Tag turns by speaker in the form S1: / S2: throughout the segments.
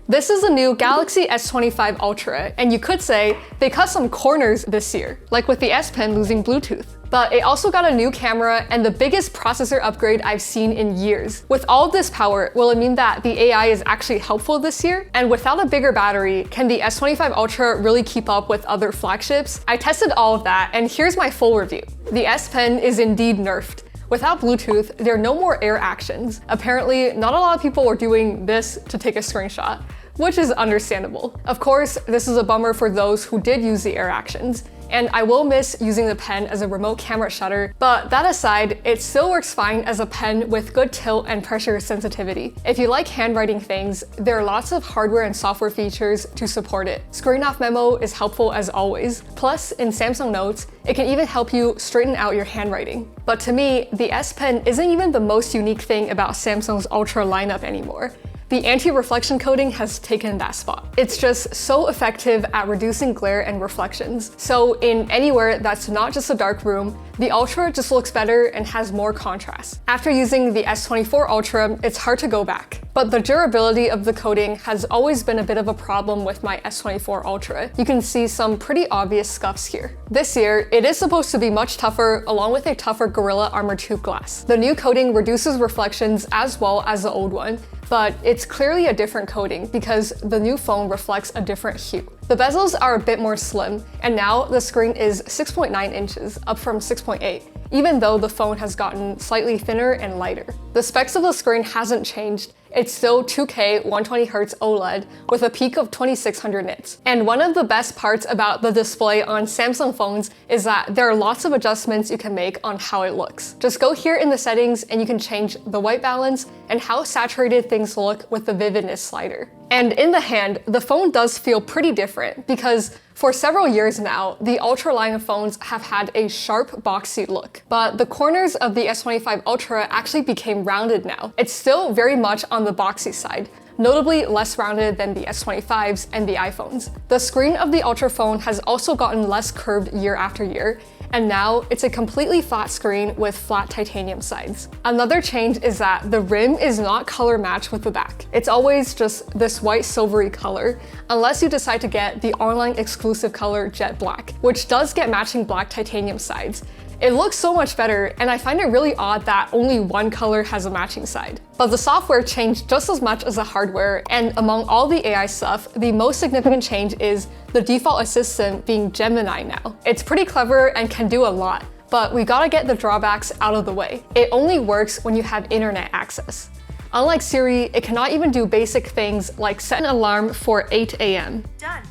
S1: This is the new Galaxy S25 Ultra, and you could say they cut some corners this year, like with the S Pen losing Bluetooth. But it also got a new camera and the biggest processor upgrade I've seen in years. With all of this power, will it mean that the AI is actually helpful this year? And without a bigger battery, can the S25 Ultra really keep up with other flagships? I tested all of that, and here's my full review. The S Pen is indeed nerfed. Without Bluetooth, there are no more air actions. Apparently, not a lot of people were doing this to take a screenshot, which is understandable. Of course, this is a bummer for those who did use the air actions, and I will miss using the pen as a remote camera shutter, but that aside, it still works fine as a pen with good tilt and pressure sensitivity. If you like handwriting things, there are lots of hardware and software features to support it. Screen off memo is helpful as always. Plus, in Samsung Notes, it can even help you straighten out your handwriting. But to me, the S Pen isn't even the most unique thing about Samsung's Ultra lineup anymore. The anti-reflection coating has taken that spot. It's just so effective at reducing glare and reflections. So in anywhere that's not just a dark room, the Ultra just looks better and has more contrast. After using the S24 Ultra, it's hard to go back. But the durability of the coating has always been a bit of a problem with my S24 Ultra. You can see some pretty obvious scuffs here. This year, it is supposed to be much tougher, along with a tougher Gorilla Armor Tube glass. The new coating reduces reflections as well as the old one, but it's clearly a different coating because the new phone reflects a different hue. The bezels are a bit more slim, and now the screen is 6.9 inches, up from 6.8, even though the phone has gotten slightly thinner and lighter. The specs of the screen hasn't changed. It's still 2K 120Hz OLED with a peak of 2600 nits. And one of the best parts about the display on Samsung phones is that there are lots of adjustments you can make on how it looks. Just go here in the settings and you can change the white balance and how saturated things look with the vividness slider. And in the hand, the phone does feel pretty different because for several years now, the Ultra line of phones have had a sharp, boxy look. But the corners of the S25 Ultra actually became rounded now. It's still very much on the boxy side, notably less rounded than the S25s and the iPhones. The screen of the Ultra phone has also gotten less curved year after year, and now it's a completely flat screen with flat titanium sides. Another change is that the rim is not color matched with the back. It's always just this white silvery color, unless you decide to get the online exclusive color Jet Black, which does get matching black titanium sides. It looks so much better, and I find it really odd that only one color has a matching side. But the software changed just as much as the hardware, and among all the AI stuff, the most significant change is the default assistant being Gemini now. It's pretty clever and can do a lot, but we gotta get the drawbacks out of the way. It only works when you have internet access. Unlike Siri, it cannot even do basic things like set an alarm for 8 a.m.
S2: Done.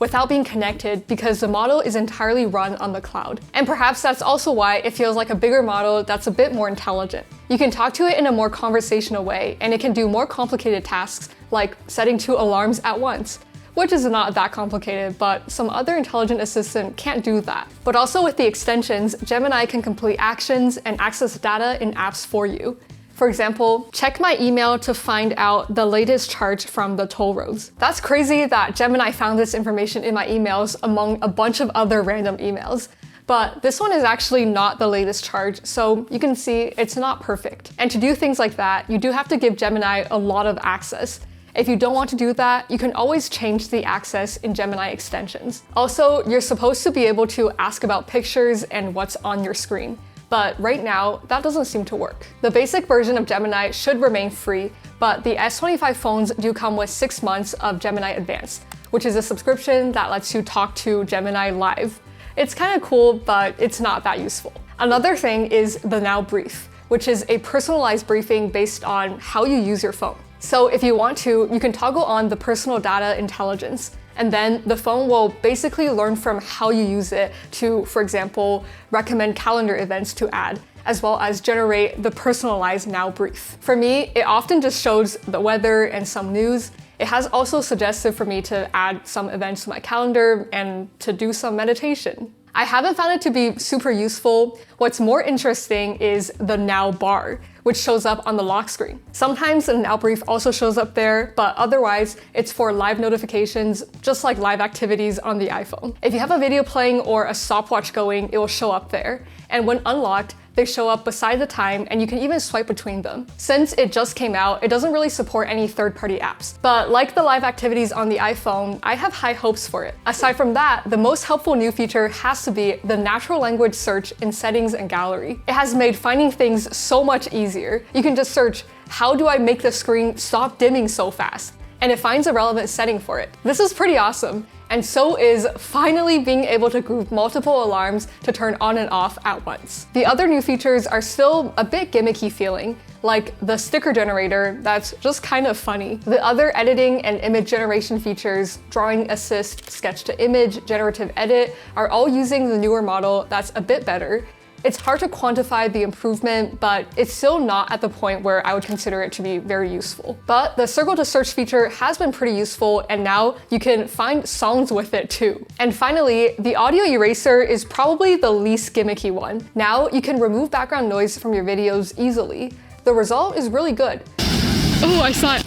S1: Without being connected because the model is entirely run on the cloud. And perhaps that's also why it feels like a bigger model that's a bit more intelligent. You can talk to it in a more conversational way, and it can do more complicated tasks like setting 2 alarms at once, which is not that complicated, but some other intelligent assistant can't do that. But also with the extensions, Gemini can complete actions and access data in apps for you. For example, check my email to find out the latest charge from the toll roads. That's crazy that Gemini found this information in my emails among a bunch of other random emails. But this one is actually not the latest charge, so you can see it's not perfect. And to do things like that, you do have to give Gemini a lot of access. If you don't want to do that, you can always change the access in Gemini extensions. Also, you're supposed to be able to ask about pictures and what's on your screen. But right now, that doesn't seem to work. The basic version of Gemini should remain free, but the S25 phones do come with 6 months of Gemini Advanced, which is a subscription that lets you talk to Gemini live. It's kind of cool, but it's not that useful. Another thing is the Now Brief, which is a personalized briefing based on how you use your phone. So if you want to, you can toggle on the personal data intelligence, and then the phone will basically learn from how you use it to, for example, recommend calendar events to add, as well as generate the personalized Now Brief. For me, it often just shows the weather and some news. It has also suggested for me to add some events to my calendar and to do some meditation. I haven't found it to be super useful. What's more interesting is the Now bar, which shows up on the lock screen. Sometimes the Now Brief also shows up there, but otherwise it's for live notifications, just like live activities on the iPhone. If you have a video playing or a stopwatch going, it will show up there. And when unlocked, They show up beside the time and you can even swipe between them. Since it just came out, it doesn't really support any third-party apps. But like the live activities on the iPhone, I have high hopes for it. Aside from that, the most helpful new feature has to be the natural language search in settings and gallery. It has made finding things so much easier. You can just search, how do I make the screen stop dimming so fast? And it finds a relevant setting for it. This is pretty awesome. And so is finally being able to group multiple alarms to turn on and off at once. The other new features are still a bit gimmicky feeling, like the sticker generator that's just kind of funny. The other editing and image generation features, drawing assist, sketch to image, generative edit, are all using the newer model that's a bit better. It's hard to quantify the improvement, but it's still not at the point where I would consider it to be very useful. But the circle to search feature has been pretty useful, and now you can find songs with it too. And finally, the audio eraser is probably the least gimmicky one. Now you can remove background noise from your videos easily. The result is really good.
S2: Oh, I saw it.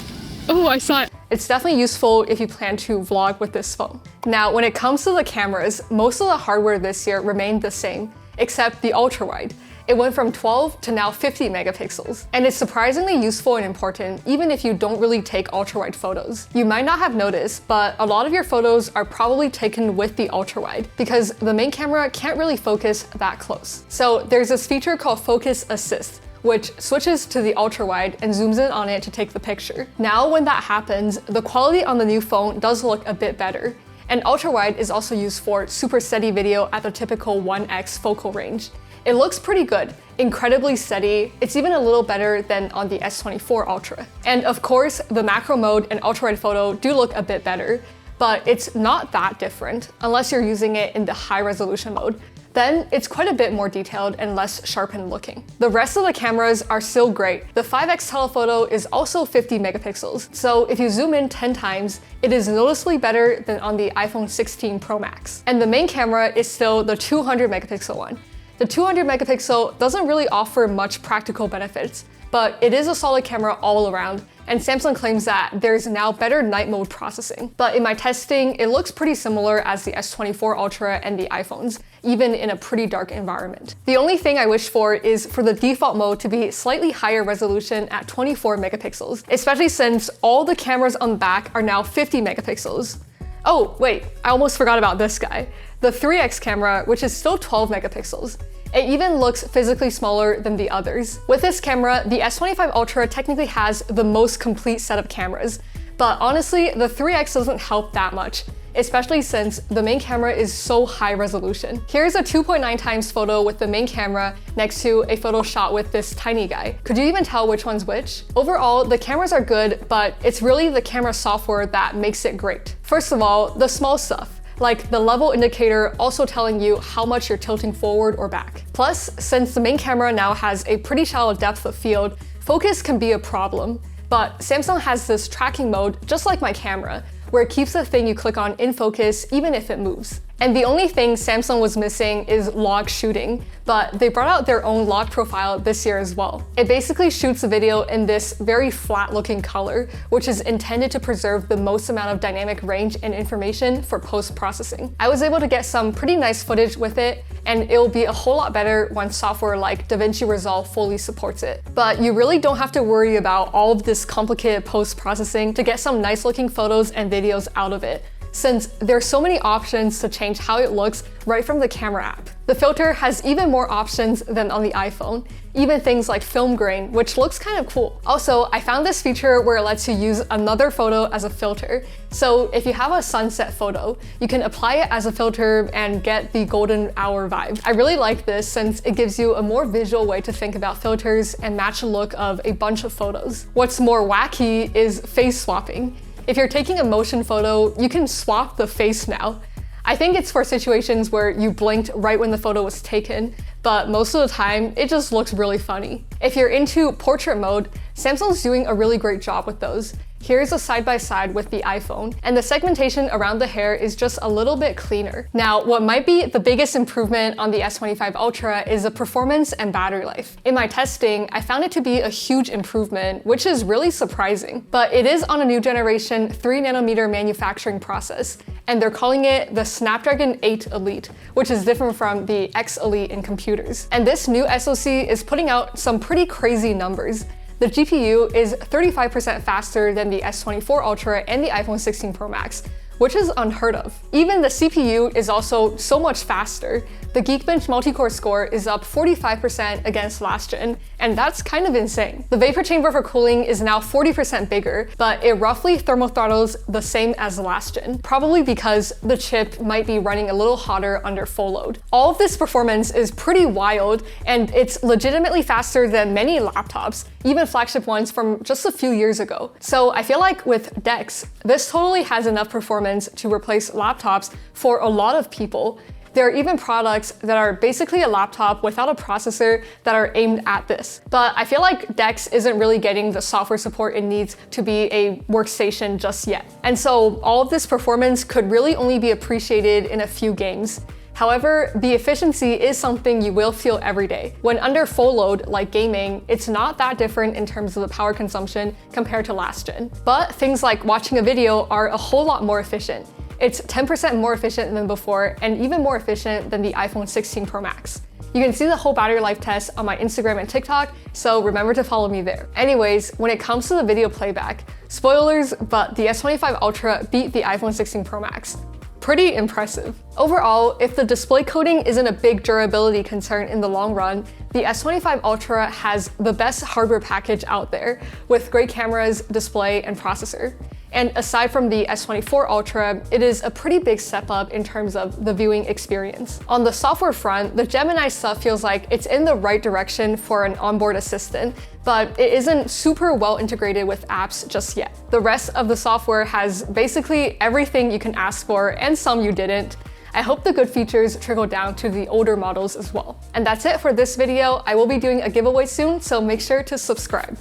S2: Oh, I saw it.
S1: It's definitely useful if you plan to vlog with this phone. Now, when it comes to the cameras, most of the hardware this year remained the same, except the ultra-wide. It went from 12 to now 50 megapixels. And it's surprisingly useful and important even if you don't really take ultra-wide photos. You might not have noticed, but a lot of your photos are probably taken with the ultra-wide because the main camera can't really focus that close. So there's this feature called Focus Assist, which switches to the ultra-wide and zooms in on it to take the picture. Now when that happens, the quality on the new phone does look a bit better. And ultra-wide is also used for super steady video at the typical 1x focal range. It looks pretty good, incredibly steady. It's even a little better than on the S24 Ultra. And of course, the macro mode and ultra-wide photo do look a bit better, but it's not that different unless you're using it in the high resolution mode. Then it's quite a bit more detailed and less sharpened looking. The rest of the cameras are still great. The 5x telephoto is also 50 megapixels, so if you zoom in 10 times, it is noticeably better than on the iPhone 16 Pro Max. And the main camera is still the 200 megapixel one. The 200 megapixel doesn't really offer much practical benefits, but it is a solid camera all around, and Samsung claims that there's now better night mode processing. But in my testing, it looks pretty similar as the S24 Ultra and the iPhones, even in a pretty dark environment. The only thing I wish for is for the default mode to be slightly higher resolution at 24 megapixels, especially since all the cameras on the back are now 50 megapixels. Oh, wait, I almost forgot about this guy. The 3x camera, which is still 12 megapixels. It even looks physically smaller than the others. With this camera, the S25 Ultra technically has the most complete set of cameras, but honestly, the 3x doesn't help that much, especially since the main camera is so high resolution. Here's a 2.9 times photo with the main camera next to a photo shot with this tiny guy. Could you even tell which one's which? Overall, the cameras are good, but it's really the camera software that makes it great. First of all, the small stuff, like the level indicator also telling you how much you're tilting forward or back. Plus, since the main camera now has a pretty shallow depth of field, focus can be a problem. But Samsung has this tracking mode, just like my camera, where it keeps the thing you click on in focus even if it moves. And the only thing Samsung was missing is log shooting, but they brought out their own log profile this year as well. It basically shoots the video in this very flat looking color, which is intended to preserve the most amount of dynamic range and information for post-processing. I was able to get some pretty nice footage with it, and it'll be a whole lot better when software like DaVinci Resolve fully supports it. But you really don't have to worry about all of this complicated post-processing to get some nice looking photos and videos out of it, since there's so many options to change how it looks right from the camera app. The filter has even more options than on the iPhone, even things like film grain, which looks kind of cool. Also, I found this feature where it lets you use another photo as a filter. So if you have a sunset photo, you can apply it as a filter and get the golden hour vibe. I really like this since it gives you a more visual way to think about filters and match the look of a bunch of photos. What's more wacky is face swapping. If you're taking a motion photo, you can swap the face now. I think it's for situations where you blinked right when the photo was taken, but most of the time, it just looks really funny. If you're into portrait mode, Samsung's doing a really great job with those. Here's a side-by-side with the iPhone, and the segmentation around the hair is just a little bit cleaner. Now, what might be the biggest improvement on the S25 Ultra is the performance and battery life. In my testing, I found it to be a huge improvement, which is really surprising. But it is on a new generation 3nm manufacturing process, and they're calling it the Snapdragon 8 Elite, which is different from the X Elite in computers. And this new SoC is putting out some pretty crazy numbers. The GPU is 35% faster than the S24 Ultra and the iPhone 16 Pro Max, which is unheard of. Even the CPU is also so much faster. The Geekbench multi-core score is up 45% against last gen, and that's kind of insane. The vapor chamber for cooling is now 40% bigger, but it roughly thermothrottles the same as last gen, probably because the chip might be running a little hotter under full load. All of this performance is pretty wild, and it's legitimately faster than many laptops, even flagship ones from just a few years ago. So I feel like with DeX, this totally has enough performance to replace laptops for a lot of people. There are even products that are basically a laptop without a processor that are aimed at this. But I feel like DeX isn't really getting the software support it needs to be a workstation just yet. And so all of this performance could really only be appreciated in a few games. However, the efficiency is something you will feel every day. When under full load, like gaming, it's not that different in terms of the power consumption compared to last gen. But things like watching a video are a whole lot more efficient. It's 10% more efficient than before, and even more efficient than the iPhone 16 Pro Max. You can see the whole battery life test on my Instagram and TikTok, so remember to follow me there. Anyways, when it comes to the video playback, spoilers, but the S25 Ultra beat the iPhone 16 Pro Max. Pretty impressive. Overall, if the display coating isn't a big durability concern in the long run, the S25 Ultra has the best hardware package out there, with great cameras, display, and processor. And aside from the S24 Ultra, it is a pretty big step up in terms of the viewing experience. On the software front, the Gemini stuff feels like it's in the right direction for an onboard assistant, but it isn't super well integrated with apps just yet. The rest of the software has basically everything you can ask for and some you didn't. I hope the good features trickle down to the older models as well. And that's it for this video. I will be doing a giveaway soon, so make sure to subscribe.